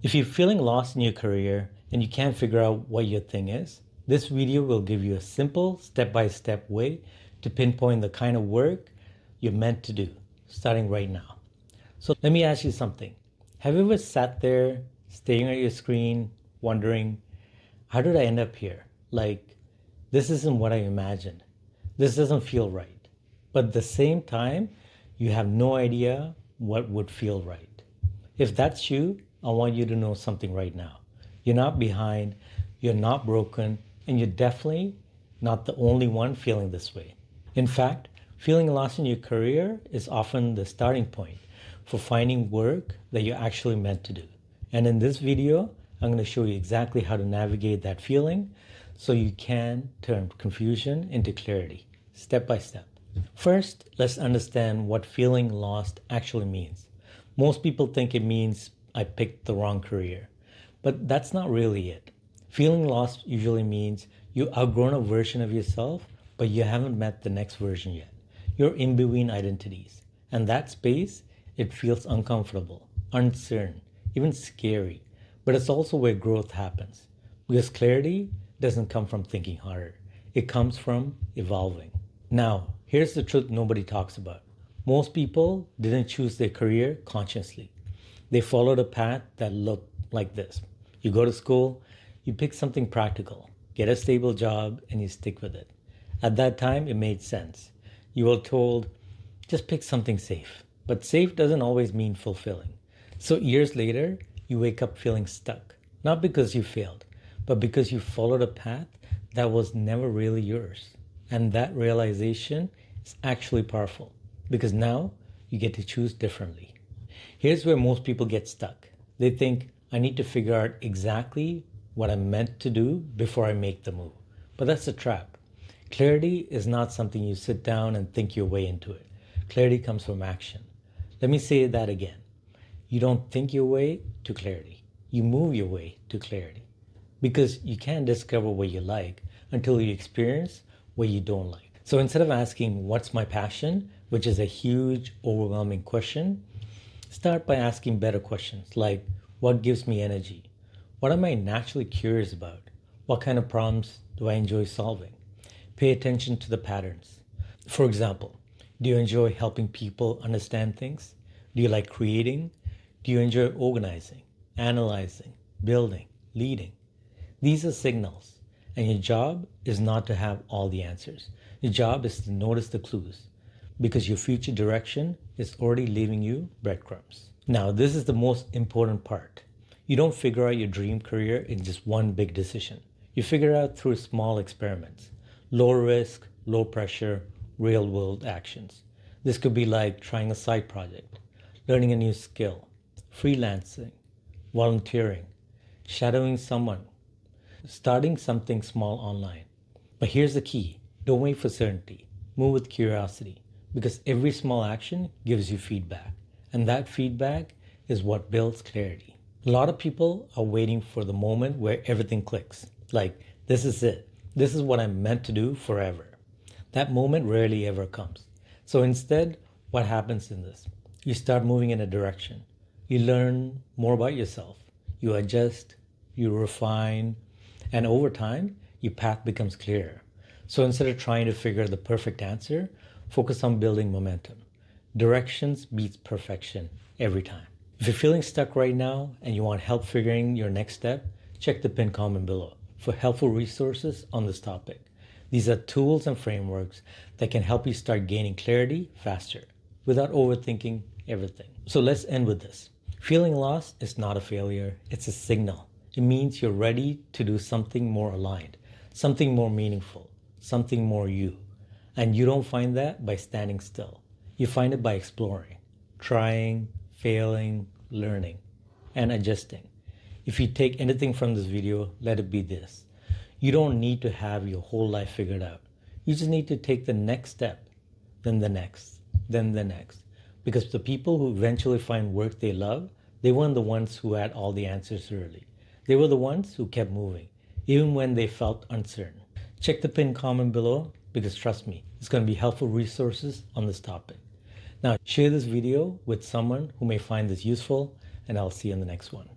If you're feeling lost in your career and you can't figure out what your thing is, this video will give you a simple step-by-step way to pinpoint the kind of work you're meant to do, starting right now. So let me ask you something. Have you ever sat there staring at your screen, wondering, how did I end up here? Like, this isn't what I imagined. This doesn't feel right. But at the same time, you have no idea what would feel right. If that's you, I want you to know something right now. You're not behind, you're not broken, and you're definitely not the only one feeling this way. In fact, feeling lost in your career is often the starting point for finding work that you're actually meant to do. And in this video, I'm going to show you exactly how to navigate that feeling so you can turn confusion into clarity, step by step. First, let's understand what feeling lost actually means. Most people think it means I picked the wrong career, but that's not really it. Feeling lost usually means you outgrown a version of yourself, but you haven't met the next version yet. You're in between identities, and that space, it feels uncomfortable, uncertain, even scary, but it's also where growth happens. Because clarity doesn't come from thinking harder. It comes from evolving. Now, here's the truth nobody talks about. Most people didn't choose their career consciously. They followed a path that looked like this. You go to school, you pick something practical, get a stable job, and you stick with it. At that time, it made sense. You were told, just pick something safe. But safe doesn't always mean fulfilling. So years later, you wake up feeling stuck. Not because you failed, but because you followed a path that was never really yours. And that realization is actually powerful because now you get to choose differently. Here's where most people get stuck. They think, I need to figure out exactly what I'm meant to do before I make the move. But that's a trap. Clarity is not something you sit down and think your way into it. Clarity comes from action. Let me say that again. You don't think your way to clarity. You move your way to clarity. Because you can't discover what you like until you experience what you don't like. So instead of asking, what's my passion, which is a huge, overwhelming question, start by asking better questions like, what gives me energy? What am I naturally curious about? What kind of problems do I enjoy solving? Pay attention to the patterns. For example, do you enjoy helping people understand things? Do you like creating? Do you enjoy organizing, analyzing, building, leading? These are signals, and your job is not to have all the answers. Your job is to notice the clues, because your future direction is already leaving you breadcrumbs. Now, this is the most important part. You don't figure out your dream career in just one big decision. You figure it out through small experiments, low risk, low pressure, real world actions. This could be like trying a side project, learning a new skill, freelancing, volunteering, shadowing someone, starting something small online. But here's the key. Don't wait for certainty. Move with curiosity, because every small action gives you feedback, and that feedback is what builds clarity. A lot of people are waiting for the moment where everything clicks. Like, this is it. This is what I'm meant to do forever. That moment rarely ever comes. So instead, what happens in this? You start moving in a direction. You learn more about yourself. You adjust, you refine, and over time, your path becomes clearer. So instead of trying to figure the perfect answer, focus on building momentum. Directions beats perfection every time. If you're feeling stuck right now and you want help figuring your next step, check the pinned comment below for helpful resources on this topic. These are tools and frameworks that can help you start gaining clarity faster without overthinking everything. So let's end with this. Feeling lost is not a failure, it's a signal. It means you're ready to do something more aligned, something more meaningful, something more you. And you don't find that by standing still. You find it by exploring, trying, failing, learning, and adjusting. If you take anything from this video, let it be this. You don't need to have your whole life figured out. You just need to take the next step, then the next, then the next. Because the people who eventually find work they love, they weren't the ones who had all the answers early. They were the ones who kept moving, even when they felt uncertain. Check the pinned comment below, because trust me, it's going to be helpful resources on this topic. Now, share this video with someone who may find this useful, and I'll see you in the next one.